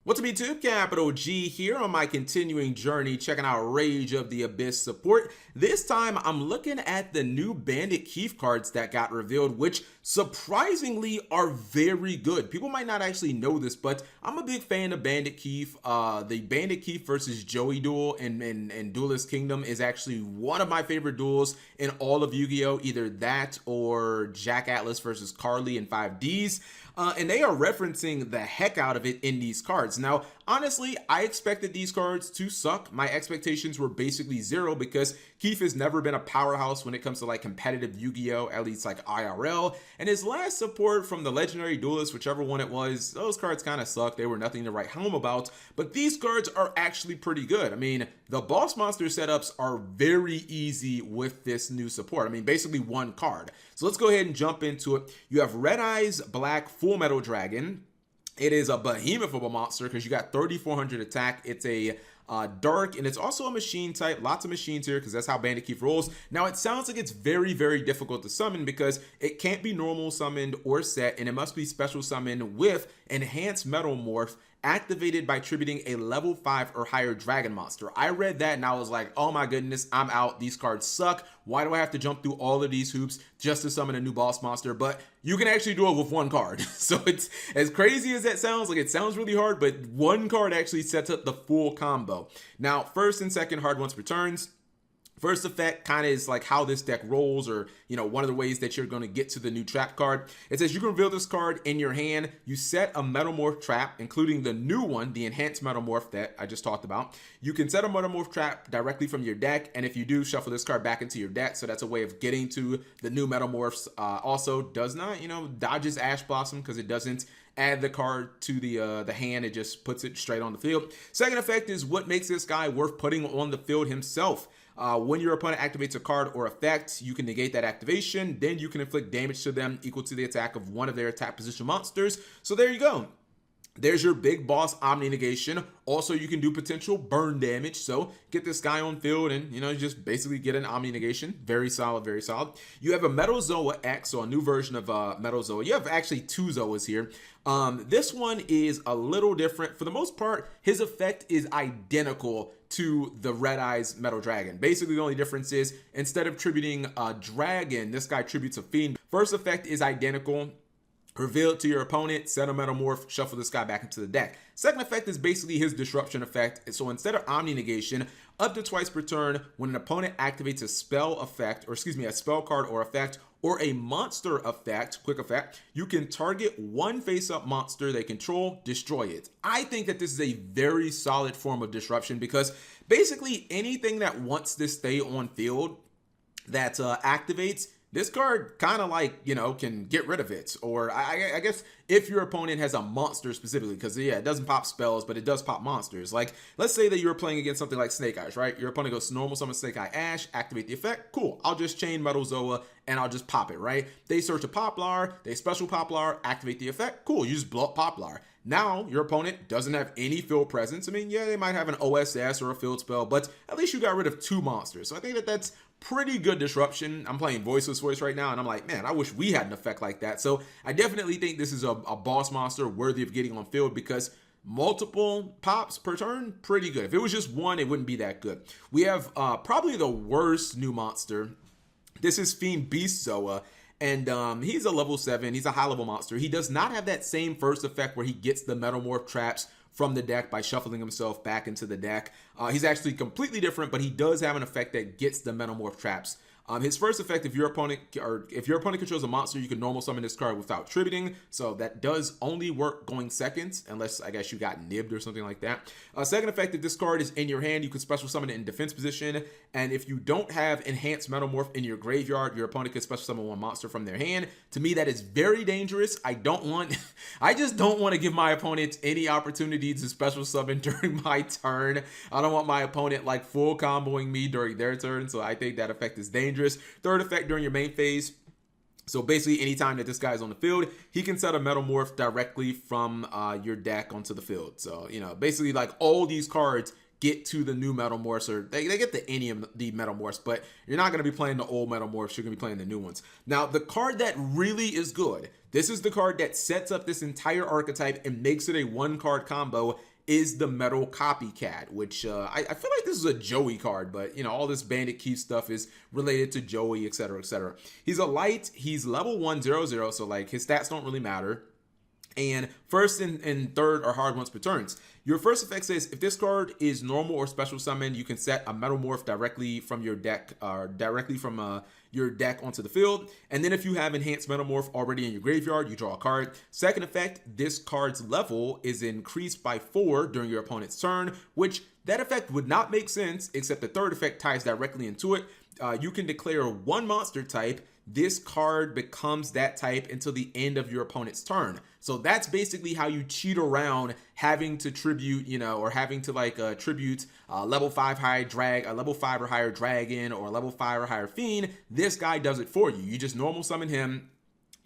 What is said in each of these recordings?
What's up YouTube, Capital G here on my continuing journey checking out Rage of the Abyss support. This time I'm looking at the new Bandit Keith cards that got revealed, which surprisingly are very good. People might not actually know this, but I'm a big fan of Bandit Keith. The Bandit Keith versus Joey duel in Duelist Kingdom is actually one of my favorite duels in all of Yu-Gi-Oh! Either that or Jack Atlas versus Carly in 5Ds. And they are referencing the heck out of it in these cards. Now, honestly, I expected these cards to suck. My expectations were basically zero because Keith has never been a powerhouse when it comes to like competitive Yu-Gi-Oh, at least like IRL. And his last support from the Legendary Duelist, whichever one it was, those cards kind of suck. They were nothing to write home about, but these cards are actually pretty good. I mean, the boss monster setups are very easy with this new support. I mean, basically one card. So let's go ahead and jump into it. You have Red Eyes Black Full Metal Dragon. It is a behemoth of a monster because you got 3,400 attack. It's a dark, and it's also a machine type. Lots of machines here because that's how Bandit Keith rolls. Now, it sounds like it's very, very difficult to summon because it can't be normal summoned or set, and it must be special summoned with Enhanced Metalmorph activated by tributing a level 5 or higher dragon monster. I read that and I was like, oh my goodness, I'm out. These cards suck. Why do I have to jump through all of these hoops just to summon a new boss monster? But you can actually do it with one card. So it's as crazy as that sounds. Like, it sounds really hard, but one card actually sets up the full combo. Now, first and second hard once returns. First effect kind of is like how this deck rolls, or, you know, one of the ways that you're going to get to the new trap card. It says you can reveal this card in your hand. You set a Metalmorph trap, including the new one, the Enhanced Metalmorph that I just talked about. You can set a Metalmorph trap directly from your deck, and if you do, shuffle this card back into your deck. So that's a way of getting to the new Metalmorphs. Also does not, dodges Ash Blossom because it doesn't add the card to the hand. It just puts it straight on the field. Second effect is what makes this guy worth putting on the field himself. When your opponent activates a card or effect, you can negate that activation. Then you can inflict damage to them equal to the attack of one of their attack position monsters. So there you go. There's your big boss Omni negation. Also, you can do potential burn damage. So get this guy on field and, just basically get an Omni negation. Very solid, very solid. You have a Metalzoa X, so a new version of Metalzoa. You have actually two Zoas here. This one is a little different. For the most part, his effect is identical to the Red Eyes Metal Dragon. Basically, the only difference is instead of tributing a dragon, this guy tributes a fiend. First effect is identical. Reveal it to your opponent, set a Metalmorph, shuffle this guy back into the deck. Second effect is basically his disruption effect. So instead of Omni negation, up to twice per turn, when an opponent activates a spell effect, or excuse me, a spell card or effect, or a monster effect, quick effect, you can target one face-up monster they control, destroy it. I think that this is a very solid form of disruption because basically anything that wants to stay on field that activates, this card kind of like, can get rid of it. Or I guess if your opponent has a monster specifically, because yeah, it doesn't pop spells, but it does pop monsters. Like, let's say that you're playing against something like Snake Eyes, right? Your opponent goes normal summon Snake Eye Ash, activate the effect. Cool. I'll just chain Metalzoa and I'll just pop it, right? They search a Poplar, they special Poplar, activate the effect. Cool. You just blow up Poplar. Now, your opponent doesn't have any field presence. I mean, yeah, they might have an OSS or a field spell, but at least you got rid of two monsters. So I think that that's pretty good disruption. I'm playing Voiceless Voice right now, and I'm like, man, I wish we had an effect like that. So I definitely think this is a boss monster worthy of getting on field because multiple pops per turn, pretty good. If it was just one, it wouldn't be that good. We have probably the worst new monster. This is Fiend Beast Zoa. And he's a level 7. He's a high level monster. He does not have that same first effect where he gets the Metalmorph traps from the deck by shuffling himself back into the deck. He's actually completely different, but he does have an effect that gets the Metalmorph traps. His first effect, if your opponent controls a monster, you can normal summon this card without tributing. So that does only work going seconds, unless I guess you got nibbed or something like that. Second effect, if this card is in your hand, you can special summon it in defense position. And if you don't have Enhanced Metalmorph in your graveyard, your opponent can special summon one monster from their hand. To me, that is very dangerous. I just don't want to give my opponent any opportunity to special summon during my turn. I don't want my opponent like full comboing me during their turn. So I think that effect is dangerous. Third effect during your main phase. So basically anytime that this guy is on the field, he can set a Metalmorph directly from your deck onto the field. So, basically like all these cards get to the new Metalmorphs, or they get to any of the Metalmorphs, but you're not going to be playing the old Metalmorphs, you're going to be playing the new ones. Now, the card that really is good, this is the card that sets up this entire archetype and makes it a one-card combo, is the Metal Copycat, which I feel like this is a Joey card, but you know, all this Bandit Keith stuff is related to Joey, etc., etc. He's a light, he's level 1/0/0, so like his stats don't really matter. And first and third are hard once per turns. Your first effect says if this card is normal or special summon, you can set a Metalmorph directly from your deck, your deck onto the field. And then if you have enhanced Metalmorph already in your graveyard, you draw a card. Second effect, this card's level is increased by 4 during your opponent's turn, which that effect would not make sense, except the third effect ties directly into it. You can declare one monster type. This card becomes that type until the end of your opponent's turn. So that's basically how you cheat around having to tribute, you know, or having to like tribute level 5 high drag, a level 5 or higher dragon, or a level 5 or higher fiend. This guy does it for you. You just normal summon him.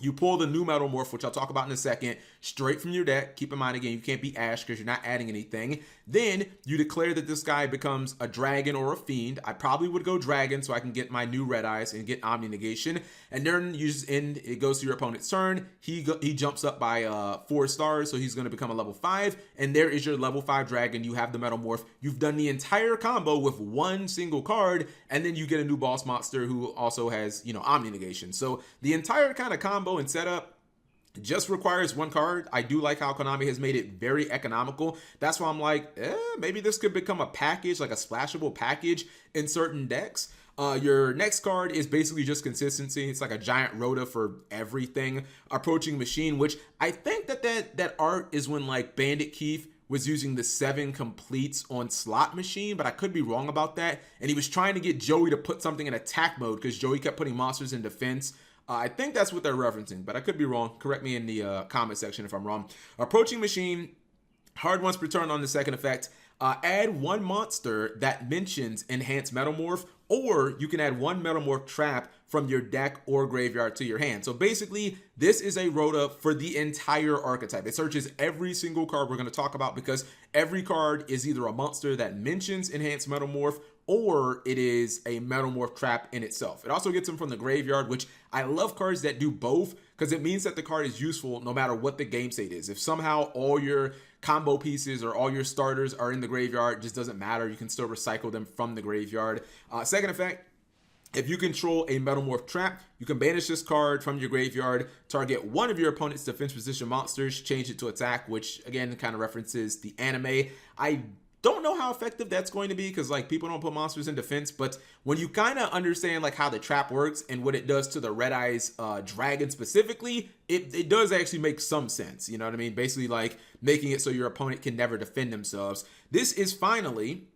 You pull the new Metalmorph, which I'll talk about in a second, straight from your deck. Keep in mind, again, you can't be Ash because you're not adding anything. Then you declare that this guy becomes a dragon or a fiend. I probably would go dragon so I can get my new red eyes and get Omni Negation. And then you just end, it goes to your opponent's turn. He jumps up by 4 stars, so he's going to become a level 5. And there is your level 5 dragon. You have the Metalmorph. You've done the entire combo with one single card, and then you get a new boss monster who also has, you know, Omni Negation. So the entire kind of combo and setup just requires one card. I do like how Konami has made it very economical. That's why I'm like, maybe this could become a package, like a splashable package in certain decks. Your next card is basically just consistency. It's like a giant rota for everything. Approaching Machine, which I think that art is when like Bandit Keith was using the 7 completes on Slot Machine, but I could be wrong about that. And he was trying to get Joey to put something in attack mode because Joey kept putting monsters in defense. I think that's what they're referencing, but I could be wrong. Correct me in the comment section if I'm wrong. Approaching Machine, hard once per turn on the second effect. Add one monster that mentions enhanced Metalmorph, or you can add one Metalmorph trap from your deck or graveyard to your hand. So basically, this is a rota for the entire archetype. It searches every single card we're going to talk about because every card is either a monster that mentions enhanced Metalmorph or it is a Metalmorph trap in itself. It also gets them from the graveyard, which I love cards that do both because it means that the card is useful no matter what the game state is. If somehow all your combo pieces or all your starters are in the graveyard, it just doesn't matter. You can still recycle them from the graveyard. Second effect, if you control a Metalmorph trap, you can banish this card from your graveyard, target one of your opponent's defense position monsters, change it to attack, which again kind of references the anime. I don't know how effective that's going to be because like people don't put monsters in defense, but when you kind of understand like how the trap works and what it does to the Red Eyes dragon specifically, it does actually make some sense. You know what I mean? Basically like making it so your opponent can never defend themselves. This is finally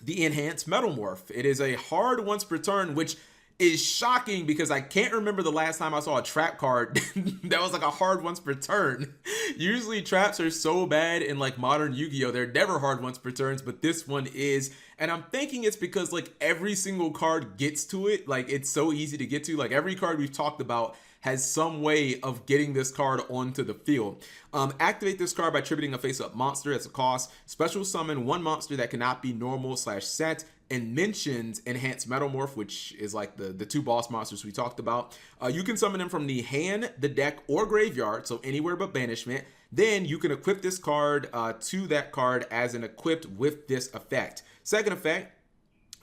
the enhanced Metalmorph. It is a hard once per turn, which is shocking because I can't remember the last time I saw a trap card that was like a hard once per turn. Usually traps are so bad in like modern Yu-Gi-Oh! They're never hard once per turns, but this one is. And I'm thinking it's because like every single card gets to it. Like it's so easy to get to. Like every card we've talked about has some way of getting this card onto the field. Activate this card by tributing a face-up monster as a cost. Special summon one monster that cannot be normal/set and mentions enhanced Metalmorph, which is like the 2 boss monsters we talked about. You can summon them from the hand, the deck, or graveyard, so anywhere but banishment. Then you can equip this card to that card as an equipped with this effect. Second effect,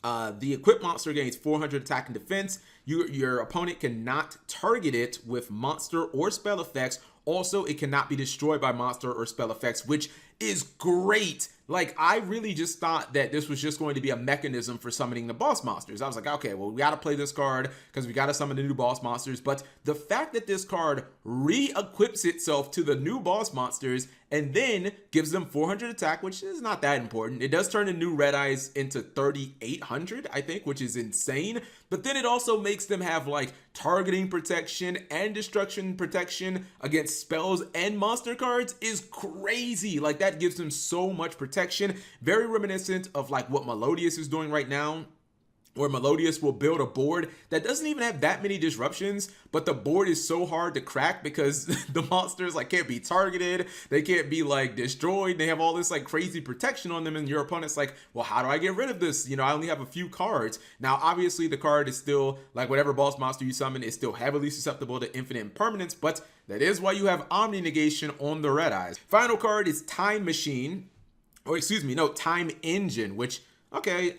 the equipped monster gains 400 attack and defense. Your opponent cannot target it with monster or spell effects. Also, it cannot be destroyed by monster or spell effects, which is great. Like, I really just thought that this was just going to be a mechanism for summoning the boss monsters. I was like, okay, well, we got to play this card because we got to summon the new boss monsters. But the fact that this card re-equips itself to the new boss monsters and then gives them 400 attack, which is not that important. It does turn the new Red Eyes into 3,800, I think, which is insane. But then it also makes them have like targeting protection and destruction protection against spells and monster cards is crazy. Like that gives them so much protection. Very reminiscent of like what Melodious is doing right now, where Melodious will build a board that doesn't even have that many disruptions, but the board is so hard to crack because the monsters like can't be targeted, they can't be like destroyed, they have all this like crazy protection on them, and your opponent's like, well, how do I get rid of this? You know, I only have a few cards. Now, obviously the card is still like whatever boss monster you summon is still heavily susceptible to infinite impermanence, but that is why you have Omni Negation on the Red Eyes. Final card is Time Machine. or excuse me, no, Time Engine, which, okay,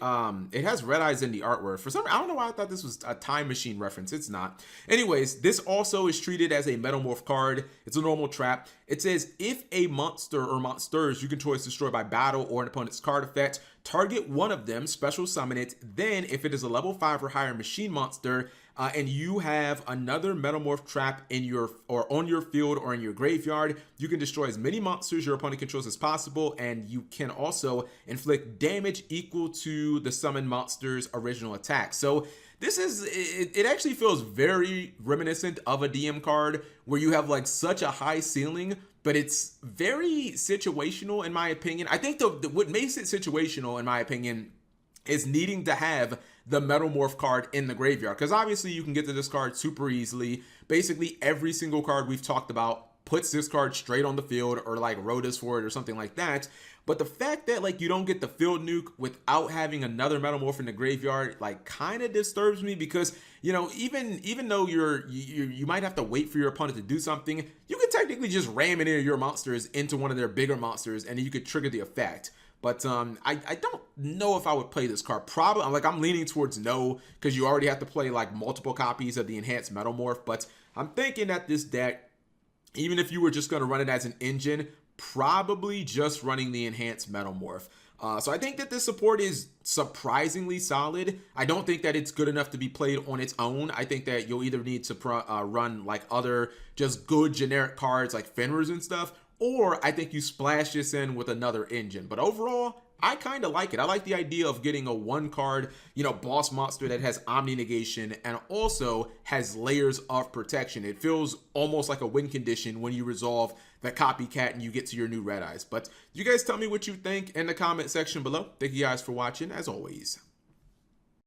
it has red eyes in the artwork. For some reason, I don't know why I thought this was a Time Machine reference. It's not. Anyways, this also is treated as a Metalmorph card. It's a normal trap. It says, if a monster or monsters you control is destroyed by battle or an opponent's card effect, target one of them, special summon it. Then, if it is a level 5 or higher machine monster, and you have another Metalmorph trap in your or on your field or in your graveyard, you can destroy as many monsters your opponent controls as possible, and you can also inflict damage equal to the summoned monster's original attack. So this is, it actually feels very reminiscent of a DM card where you have like such a high ceiling, but it's very situational in my opinion. I think what makes it situational in my opinion is needing to have the Metalmorph card in the graveyard, because obviously you can get to this card super easily. Basically every single card we've talked about puts this card straight on the field, or like Rhodas for it or something like that. But the fact that like you don't get the field nuke without having another Metalmorph in the graveyard like kind of disturbs me, because you know, even though you might have to wait for your opponent to do something, you can technically just ram any of your monsters into one of their bigger monsters and you could trigger the effect. But I don't know if I would play this card. Probably, like, I'm leaning towards no, because you already have to play like multiple copies of the enhanced Metalmorph. But I'm thinking that this deck, even if you were just going to run it as an engine, probably just running the enhanced Metalmorph. So I think that this support is surprisingly solid. I don't think that it's good enough to be played on its own. I think that you'll either need to run like other just good generic cards like Fenrir's and stuff, or I think you splash this in with another engine. But overall, I kind of like it. I like the idea of getting a one card, you know, boss monster that has Omni Negation and also has layers of protection. It feels almost like a win condition when you resolve the Copycat and you get to your new red eyes. But you guys tell me what you think in the comment section below. Thank you guys for watching, as always.